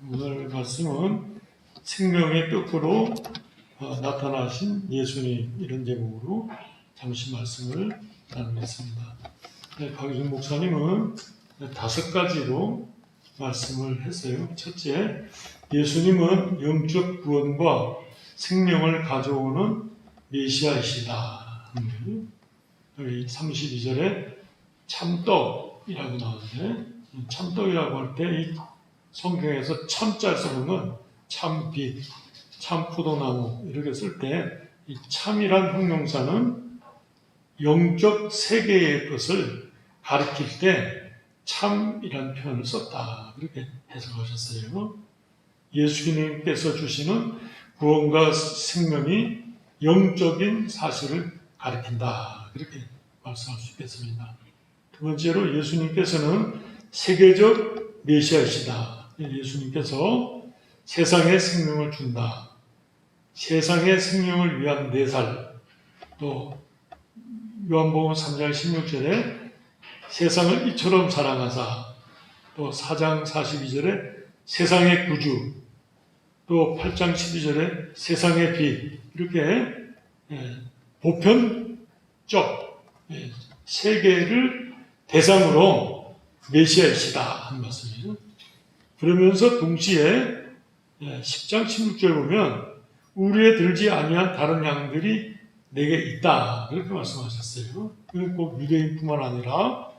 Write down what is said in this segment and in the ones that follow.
오늘 말씀은 생명의 뜻으로 나타나신 예수님, 이런 제목으로 잠시 말씀을 나누겠습니다. 박유준 목사님은 5가지로 말씀을 했어요. 첫째, 예수님은 영적 구원과 생명을 가져오는 메시아이시다. 여기 32절에 참떡이라고 나오는데, 참떡이라고 할 때 이 성경에서 참자 쓰는 참빛, 참포도나무 이렇게 쓸 때 이 참이란 형용사는 영적 세계의 것을 가리킬 때 참이란 표현을 썼다. 그렇게 해석하셨어요. 예수님께서 주시는 구원과 생명이 영적인 사실을 가리킨다. 그렇게 말씀할 수 있겠습니다. 두 번째로 예수님께서는 세계적 메시아이시다. 예수님께서 세상에 생명을 준다. 세상의 생명을 위한 내살. 또 요한복음 3장 16절에 세상을 이처럼 사랑하사, 또 4장 42절에 세상의 구주, 또 8장 12절에 세상의 빛, 이렇게 보편적 세계를 대상으로 메시아이시다 하는 말씀이에요. 그러면서 동시에 10장 16절 보면 우리에 들지 아니한 다른 양들이 내게 있다, 그렇게 말씀하셨어요. 그건 꼭 유대인뿐만 아니라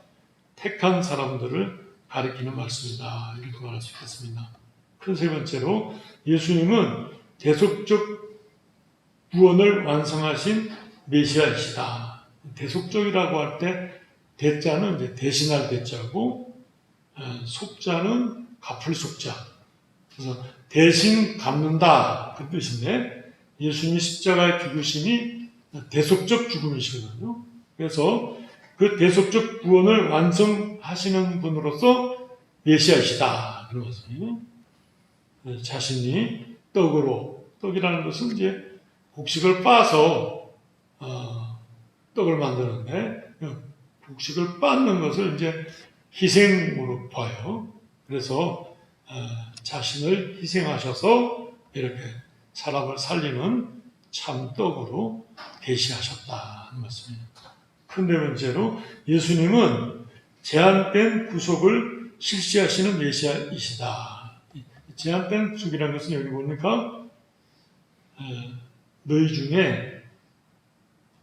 택한 사람들을 가리키는 말씀이다, 이렇게 말할 수 있겠습니다. 큰 세 번째로 예수님은 대속적 구원을 완성하신 메시아이시다. 대속적이라고 할 때 대자는 이제 대신할 대자고, 속자는 갚을 속자. 그래서 대신 갚는다, 그 뜻인데, 예수님이 십자가에 죽으심이 대속적 죽음이시거든요. 그래서 그 대속적 구원을 완성하시는 분으로서 메시아이시다, 그런 것이에요. 자신이 떡이라는 것은 이제 곡식을 빻아서 떡을 만드는데, 곡식을 빻는 것을 이제 희생으로 봐요. 그래서 자신을 희생하셔서 이렇게 사람을 살리는 참떡으로 계시하셨다 하는 말씀입니다. 큰 네 번째로 예수님은 제한된 구속을 실시하시는 메시아이시다. 제한된 구속이라는 것은 여기 보니까 너희 중에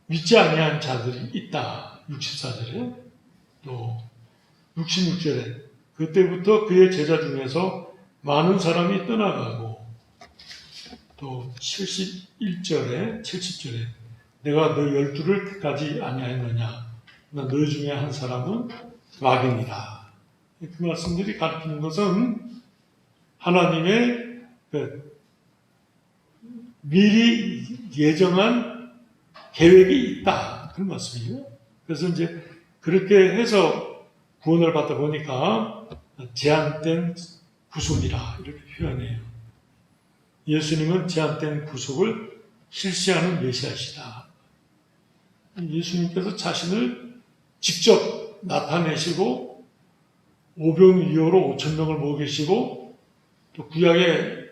믿지 아니한 자들이 있다. 64절에 또 66절에 그때부터 그의 제자 중에서 많은 사람이 떠나가고, 또 71절에 70절에 내가 너 12를 택하지 아니하였느냐, 너희 중에 한 사람은 마귀니라. 그 말씀들이 가르치는 것은 하나님의 미리 예정한 계획이 있다, 그런 말씀이에요. 그래서 이제 그렇게 해서 구원을 받다 보니까 제한된 구속이라 이렇게 표현해요. 예수님은 제한된 구속을 실시하는 메시아시다. 예수님께서 자신을 직접 나타내시고 오병이어로 5,000명을 먹이시고, 또 구약에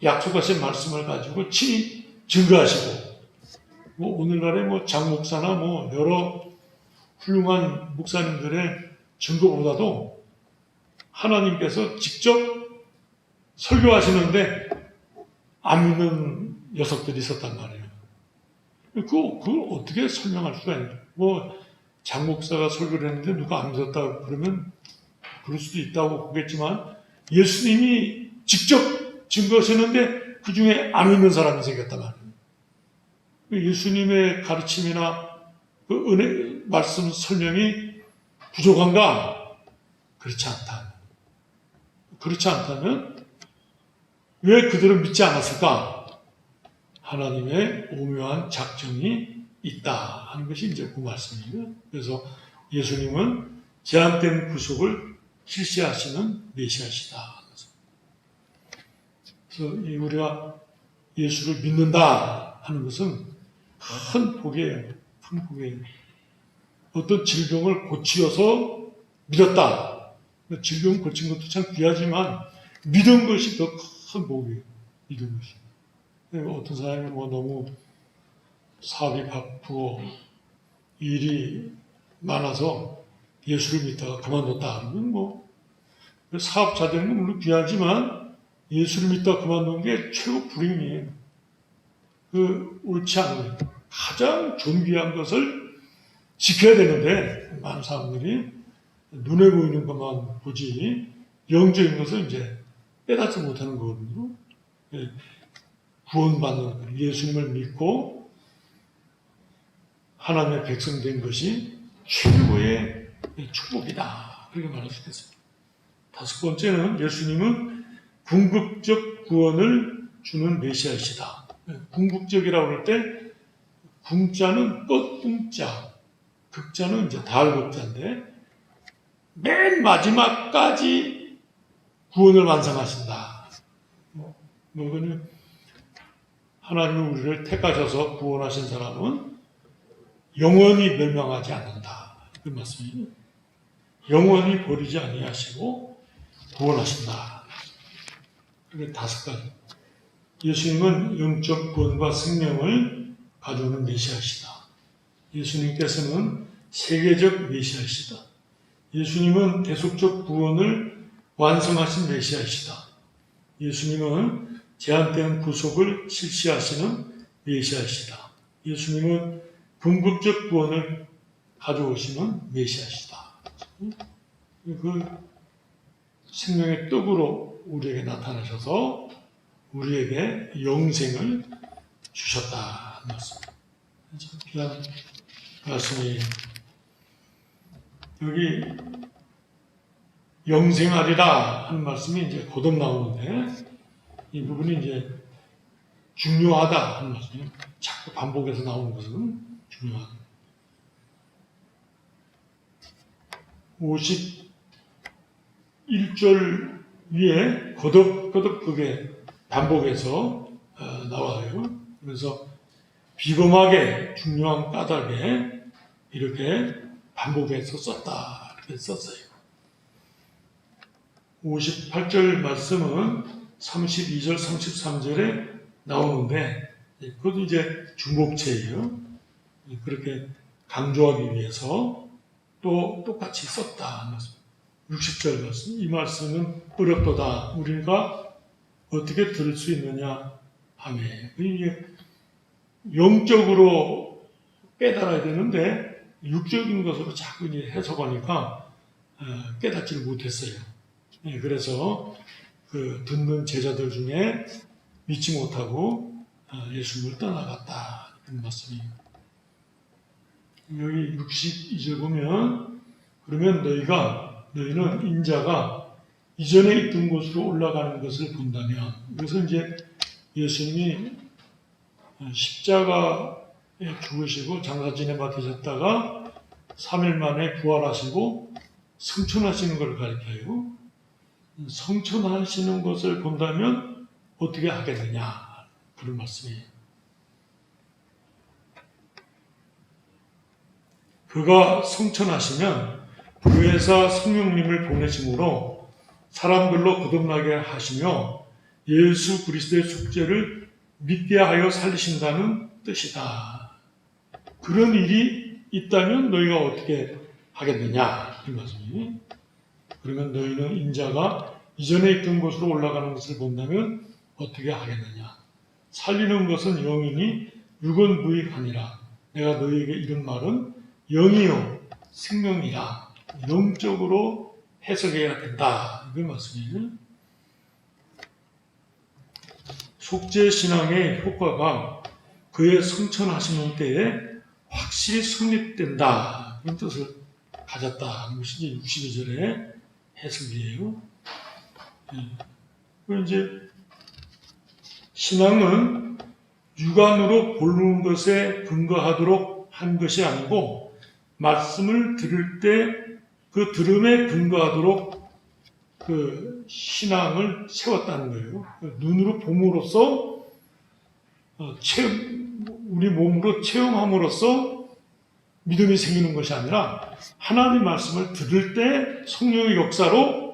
약속하신 말씀을 가지고 친히 증거하시고, 오늘날의 장 목사나 여러 훌륭한 목사님들의 증거보다도 하나님께서 직접 설교하시는데 안 믿는 녀석들이 있었단 말이에요. 그걸 어떻게 설명할 수가 있나요? 장 목사가 설교를 했는데 누가 안 믿었다고 그러면 그럴 수도 있다고 보겠지만, 예수님이 직접 증거하셨는데 그 중에 안 믿는 사람이 생겼단 말이에요. 예수님의 가르침이나 그 은혜 말씀 설명이 부족한가? 그렇지 않다. 그렇지 않다면 왜 그들은 믿지 않았을까? 하나님의 오묘한 작정이 있다 하는 것이 이제 그 말씀이에요. 그래서 예수님은 제한된 구속을 실시하시는 메시아시다. 그래서 우리가 예수를 믿는다 하는 것은 큰 복이에요. 큰 복이에요. 어떤 질병을 고치어서 믿었다. 질병 고친 것도 참 귀하지만 믿은 것이 더 큰 복이에요. 믿은 것이. 어떤 사람이 뭐 너무 사업이 바쁘고 일이 많아서 예수를 믿다가 그만뒀다. 그러면 뭐 사업자 되는 건 물론 귀하지만 예수를 믿다가 그만둔 게 최고 불행이에요. 옳지 않은 가장 존귀한 것을 지켜야 되는데 많은 사람들이 눈에 보이는 것만 보지 영적인 것을 이제 깨닫지 못하는 거거든요. 구원받는 예수님을 믿고 하나님의 백성 된 것이 최고의 축복이다. 그렇게 말할 수 있겠습니다. 다섯 번째는 예수님은 궁극적 구원을 주는 메시아이시다. 궁극적이라고 할 때 궁자는 끝궁자, 극자는 이제 달극자인데 맨 마지막까지 구원을 완성하신다. 뭐거는 하나님이 우리를 택하셔서 구원하신 사람은 영원히 멸망하지 않는다. 그 말씀이에요. 영원히 버리지 아니하시고 구원하신다. 그게 다섯 가지. 예수님은 영적 구원과 생명을 가져오는 메시아시다. 예수님께서는 세계적 메시아시다. 예수님은 대속적 구원을 완성하신 메시아이시다. 예수님은 제한된 구속을 실시하시는 메시아이시다. 예수님은 궁극적 구원을 가져오시는 메시아시다. 그 생명의 떡으로 우리에게 나타나셔서 우리에게 영생을 주셨다는 말씀입니다. 참 귀한 말씀이 여기 영생하리라 하는 말씀이 이제 거듭 나오는데 이 부분이 이제 중요하다 하는 말씀이에요. 자꾸 반복해서 나오는 것은 중요하다. 51절 위에 거듭 그게 반복해서 나와요. 그래서 비범하게 중요한 까닭에 이렇게 반복해서 썼다. 이렇게 썼어요. 58절 말씀은 32절, 33절에 나오는데 그것도 이제 중복체예요. 그렇게 강조하기 위해서 또 똑같이 썼다. 60절 말씀. 이 말씀은 어렵도다. 우리가 어떻게 들을 수 있느냐 하며 이게 영적으로 깨달아야 되는데 육적인 것으로 자꾸 이제 해석하니까 깨닫지를 못했어요. 그래서 그 듣는 제자들 중에 믿지 못하고 예수님을 떠나갔다. 그런 말씀이에요. 여기 62절 보면 그러면 너희는 인자가 이전에 있던 곳으로 올라가는 것을 본다면 이것은 이제 예수님이 십자가에 죽으시고 장사진에 맡기셨다가 3일 만에 부활하시고 성천하시는 걸 가리켜요. 성천하시는 것을 본다면 어떻게 하겠느냐 그런 말씀이에요. 그가 성천하시면 부회사 성령님을 보내심으로 사람들로 거듭나게 하시며 예수 그리스도의 속죄를 믿게 하여 살리신다는 뜻이다. 그런 일이 있다면 너희가 어떻게 하겠느냐 이 말씀이에요. 그러면 너희는 인자가 이전에 있던 곳으로 올라가는 것을 본다면 어떻게 하겠느냐. 살리는 것은 영이니 육은 무익하니라. 내가 너희에게 이런 말은 영이요 생명이라. 영적으로 해석해야 된다. 이게 말씀이에요. 속죄신앙의 효과가 그의 성천하시는 때에 확실히 성립된다. 그런 뜻을 가졌다. 이것이 62절의 해석이에요. 이제 신앙은 육안으로 보는 것에 근거하도록 한 것이 아니고 말씀을 들을 때 그 들음에 근거하도록 그 신앙을 세웠다는 거예요. 눈으로 봄으로써 우리 몸으로 체험함으로써 믿음이 생기는 것이 아니라 하나님의 말씀을 들을 때 성령의 역사로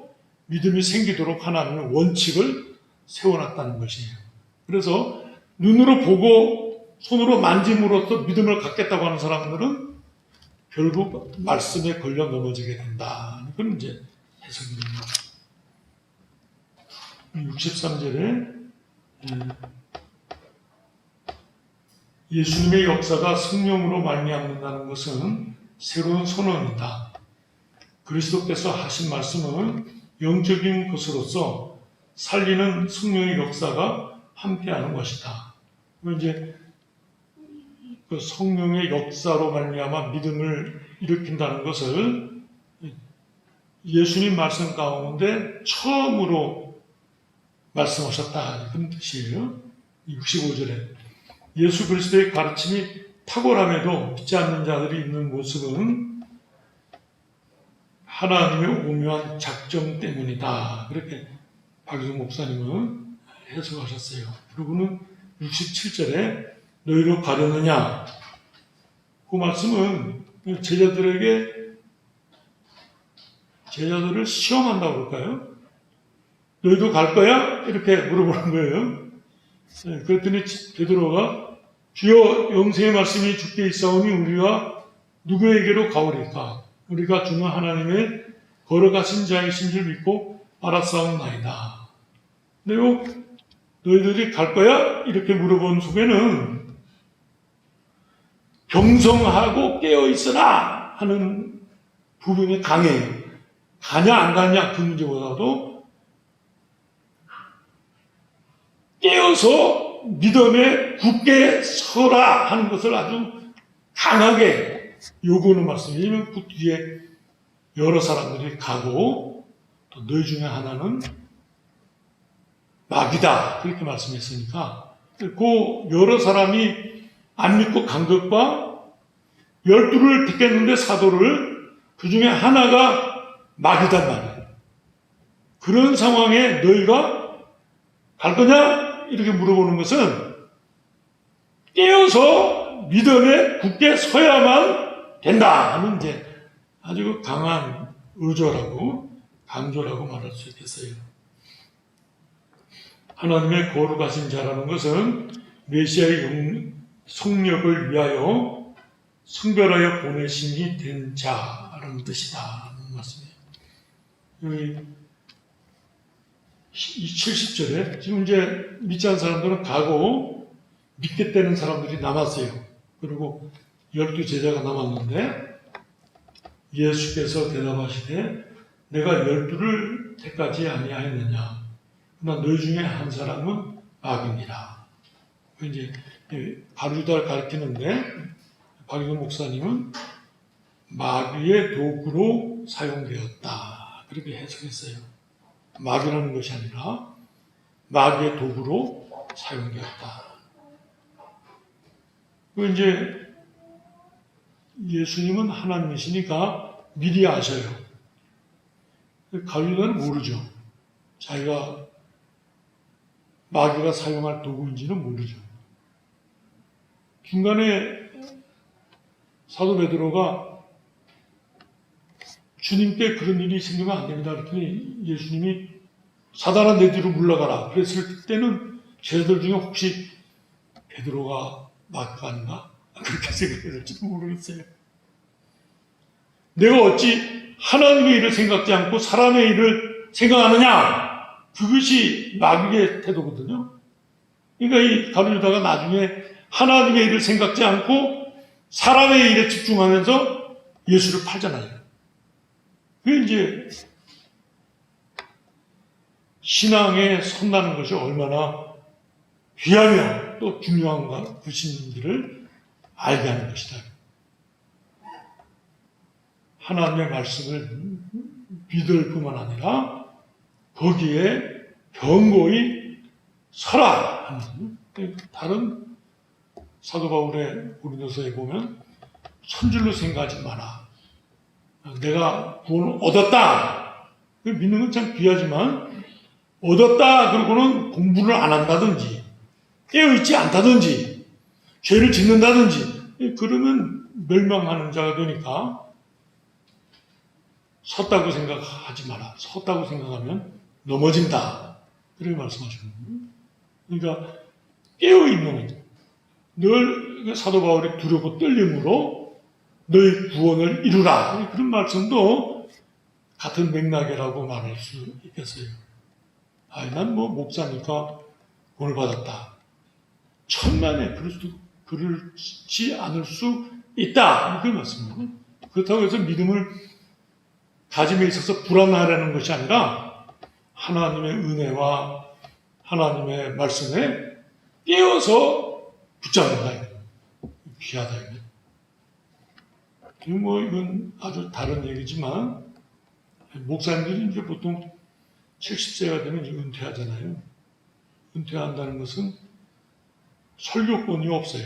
믿음이 생기도록 하나님은 원칙을 세워놨다는 것이에요. 그래서 눈으로 보고 손으로 만짐으로써 믿음을 갖겠다고 하는 사람들은 결국 말씀에 걸려 넘어지게 된다. 그건 이제 해석입니다. 63절에 예수님의 역사가 성령으로 말미암는다는 것은 새로운 선언이다. 그리스도께서 하신 말씀은 영적인 것으로서 살리는 성령의 역사가 함께하는 것이다. 이제 그 성령의 역사로 말미암아 믿음을 일으킨다는 것을 예수님 말씀 가운데 처음으로 말씀하셨다. 그런 뜻이에요. 65절에 예수 그리스도의 가르침이 탁월함에도 믿지 않는 자들이 있는 모습은 하나님의 오묘한 작정 때문이다. 그렇게 박유성 목사님은 해석하셨어요. 그리고는 67절에 너희로 가려느냐? 그 말씀은 제자들을 시험한다고 그럴까요? 너희도 갈 거야? 이렇게 물어보는 거예요. 그랬더니 베드로가 주여 영생의 말씀이 주께 있사오니 우리가 누구에게로 가오리까? 우리가 주는 하나님의 걸어가신 자이신 줄 믿고 알았사옵나이다. 그리고 너희들이 갈 거야? 이렇게 물어본 속에는 경성하고 깨어있으라 하는 부분이 강해요. 가냐 안 가냐 그 문제보다도 깨어서 믿음에 굳게 서라 하는 것을 아주 강하게 요구하는 말씀이에요. 그 뒤에 여러 사람들이 가고 또 너희 중에 하나는 마귀다 그렇게 말씀했으니까 그 여러 사람이 안 믿고 간 것과 12를 택했는데 사도를 그 중에 하나가 마귀단 말이에요. 그런 상황에 너희가 갈 거냐? 이렇게 물어보는 것은 깨어서 믿음에 굳게 서야만 된다 하는 이제 아주 강한 의조라고 강조라고 말할 수 있겠어요. 하나님의 거룩하신 자라는 것은 메시아의 속력을 위하여 성별하여 보내심이 된 자라는 뜻이다 하는 말씀이에요. 여기 70절에 지금 이제 믿지 않은 사람들은 가고 믿겠다는 사람들이 남았어요. 그리고 12제자가 남았는데 예수께서 대답하시되 내가 12를 택하지 아니하였느냐. 그러나 너희 중에 한 사람은 마귀니라. 이제 가룟유다를 가리키는데 박유성 목사님은 마귀의 도구로 사용되었다. 그렇게 해석했어요. 마귀라는 것이 아니라 마귀의 도구로 사용되었다. 이제 예수님은 하나님이시니까 미리 아셔요. 가룟유다는 모르죠. 자기가 마귀가 사용할 도구인지는 모르죠. 중간에 사도 베드로가 주님께 그런 일이 생기면 안 됩니다. 그랬더니 예수님이 사단아 내 뒤로 물러가라. 그랬을 때는 제자들 중에 혹시 베드로가 마귀가 아닌가? 그렇게 생각했을지도 모르겠어요. 내가 어찌 하나님의 일을 생각지 않고 사람의 일을 생각하느냐? 그것이 마귀의 태도거든요. 그러니까 이 가룟유다가 나중에 하나님의 일을 생각지 않고 사람의 일에 집중하면서 예수를 팔잖아요. 그게 이제 신앙에 선다는 것이 얼마나 귀하며 또 중요한 것인지를 알게 하는 것이다. 하나님의 말씀을 믿을 뿐만 아니라 거기에 견고히 서라 하는 다른 사도 바울의 고린도서에 보면 선줄로 생각하지 마라. 내가 구원을 얻었다. 믿는 건 참 귀하지만 얻었다 그러고는 공부를 안 한다든지 깨어있지 않다든지 죄를 짓는다든지 그러면 멸망하는 자가 되니까 섰다고 생각하지 마라. 섰다고 생각하면 넘어진다. 그렇게 말씀하시는 거예요. 그러니까 깨어있는 늘 사도 바울의 두렵고 떨림으로 너희 구원을 이루라. 그런 말씀도 같은 맥락이라고 말할 수 있겠어요. 난 뭐 목사니까 구원을 받았다. 천만에 그렇지 않을 수 있다. 그런 말씀입니다. 그렇다고 해서 믿음을 가짐에 있어서 불안하라는 것이 아니라 하나님의 은혜와 하나님의 말씀에 깨어서 붙잡는다. 귀하다. 이건 아주 다른 얘기지만 목사님들이 이제 보통 70세가 되면 은퇴하잖아요. 은퇴한다는 것은 설교권이 없어요.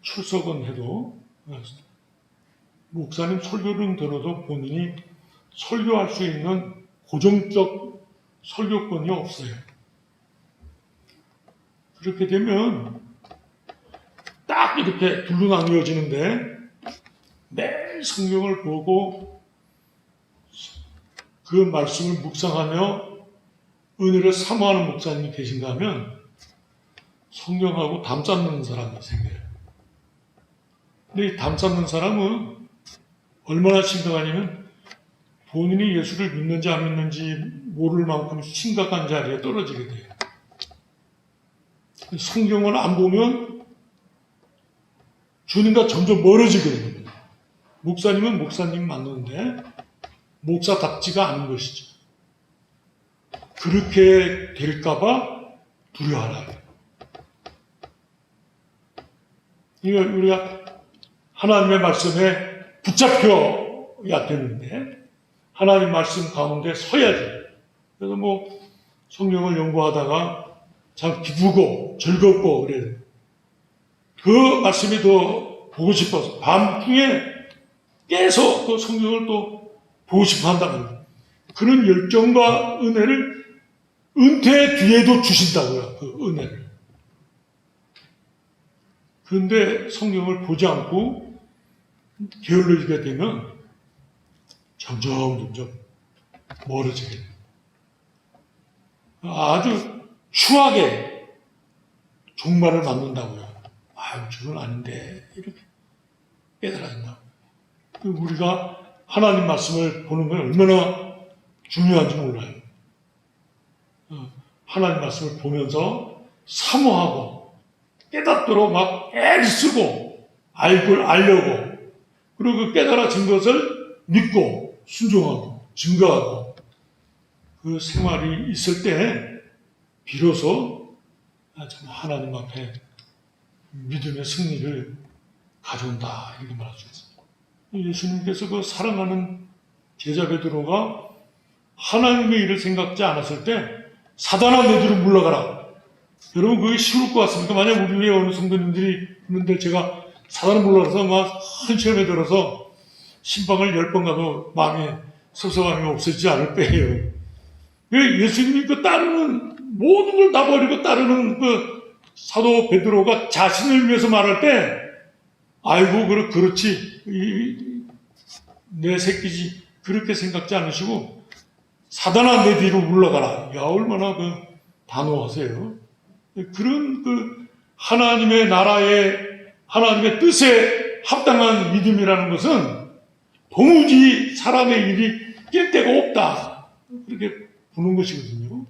출석은 해도 목사님 설교는 들어도 본인이 설교할 수 있는 고정적 설교권이 없어요. 그렇게 되면 딱 이렇게 둘로 나뉘어지는데 매일 성경을 보고 그 말씀을 묵상하며 은혜를 사모하는 목사님이 계신가 하면 성경하고 담 쌓는 사람이 생겨요. 근데 이 담 쌓는 사람은 얼마나 심각하냐면 본인이 예수를 믿는지 안 믿는지 모를 만큼 심각한 자리에 떨어지게 돼요. 성경을 안 보면 주님과 점점 멀어지게 됩니다. 목사님은 목사님 맞는데 목사답지가 않은 것이죠. 그렇게 될까봐 두려워하라. 우리가 하나님의 말씀에 붙잡혀야 되는데 하나님 말씀 가운데 서야지. 그래서 뭐 성경을 연구하다가 참 기쁘고 즐겁고 그래요. 그 말씀이 더 보고 싶어서 밤중에 깨서 또 성경을 또 보고 싶어 한다는 그런 열정과 은혜를 은퇴 뒤에도 주신다고요. 그 은혜를. 그런데 성경을 보지 않고 게을러지게 되면 점점 멀어지게 돼요. 아주 추하게 종말을 맞는다고요. 저건 아닌데 이렇게 깨달아야 된다고. 우리가 하나님 말씀을 보는 건 얼마나 중요한지 몰라요. 하나님 말씀을 보면서 사모하고 깨닫도록 막 애를 쓰고 알려고 그리고 그 깨달아진 것을 믿고 순종하고 증거하고 그 생활이 있을 때 비로소 하나님 앞에 믿음의 승리를 가져온다 이렇게 말할 수 있습니다. 예수님께서 그 사랑하는 제자 베드로가 하나님의 일을 생각지 않았을 때 사단아 내 뒤로 물러가라. 여러분 그게 쉬울 것 같습니까? 만약 우리 위에 어느 성도님들이 있는데 제가 사단을 물러가서 막 큰 시험에 들어서 신방을 10번 가도 마음에 섭섭함이 없어지지 않을 때예요. 예수님이 그 따르는 모든 걸 다 버리고 따르는 그 사도 베드로가 자신을 위해서 말할 때 아이고 그렇지 내 새끼지 그렇게 생각지 않으시고 사단아 내 뒤로 물러가라. 야 얼마나 그 단호하세요. 그런 그 하나님의 나라의 하나님의 뜻에 합당한 믿음이라는 것은 도무지 사람의 일이 낄 데가 없다. 그렇게 보는 것이거든요.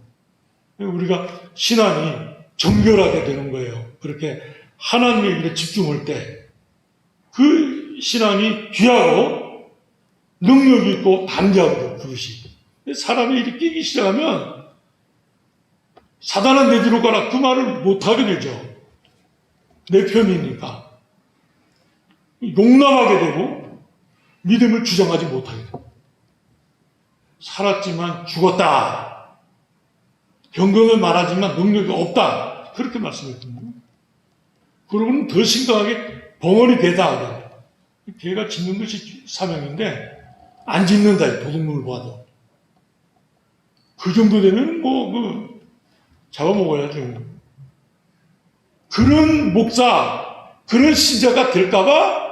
우리가 신앙이 정결하게 되는 거예요. 그렇게 하나님의 일에 집중할 때 그 신앙이 귀하고 능력 있고 담대하고 그것이 사람의 일이 끼기 시작하면 사단은 내 뒤로 가라 그 말을 못하게 되죠. 내 편이니까 용납하게 되고 믿음을 주장하지 못하게 돼요. 살았지만 죽었다. 병건을 말하지만 능력이 없다. 그렇게 말씀했거든요. 그러고는 더 심각하게 벙어리 개다. 개가 짖는 것이 사명인데 안 짖는다. 도둑놈을 봐도. 그 정도 되면 잡아먹어야죠. 그런 목사, 그런 신자가 될까봐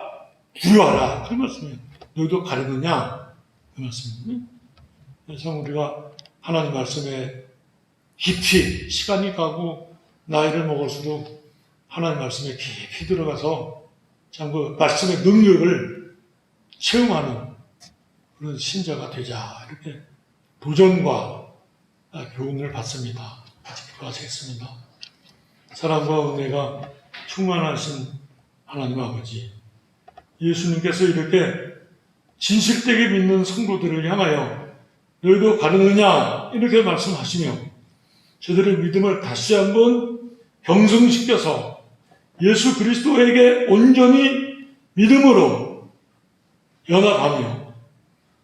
두려워하라. 그 말씀이에요. 너희도 가르느냐? 그 말씀. 그래서 우리가 하나님 말씀에 깊이 시간이 가고 나이를 먹을수록 하나님 말씀에 깊이 들어가서 참 그 말씀의 능력을 체험하는 그런 신자가 되자 이렇게 도전과 교훈을 받습니다. 같이 기도하시겠습니다. 사랑과 은혜가 충만하신 하나님 아버지, 예수님께서 이렇게 진실되게 믿는 성도들을 향하여 너희도 가르느냐 이렇게 말씀하시며 저들의 믿음을 다시 한번 경성시켜서 예수 그리스도에게 온전히 믿음으로 연합하며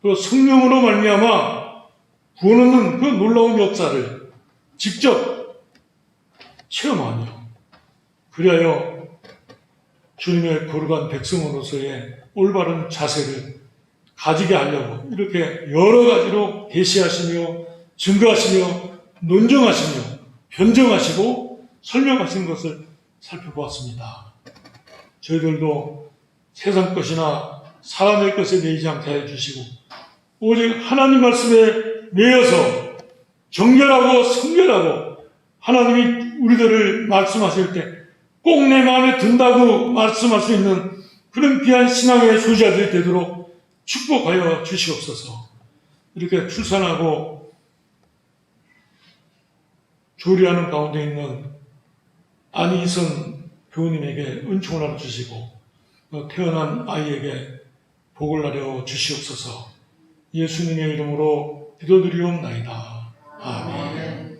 또 성령으로 말미암아 구원하는 그 놀라운 역사를 직접 체험하며 그리하여 주님의 거룩한 백성으로서의 올바른 자세를 가지게 하려고 이렇게 여러 가지로 계시하시며 증거하시며 논증하시며 변증하시고 설명하신 것을 살펴보았습니다. 저희들도 세상 것이나 사람의 것에 매이지 않게 해주시고 오직 하나님 말씀에 매여서 정결하고 성결하고 하나님이 우리들을 말씀하실 때 꼭 내 마음에 든다고 말씀할 수 있는 그런 귀한 신앙의 소유자들이 되도록 축복하여 주시옵소서. 이렇게 출산하고 조리하는 가운데 있는 안희선 교우님에게 은총을 나눠 주시고 태어난 아이에게 복을 나려 주시옵소서. 예수님의 이름으로 기도드리옵나이다. 아멘.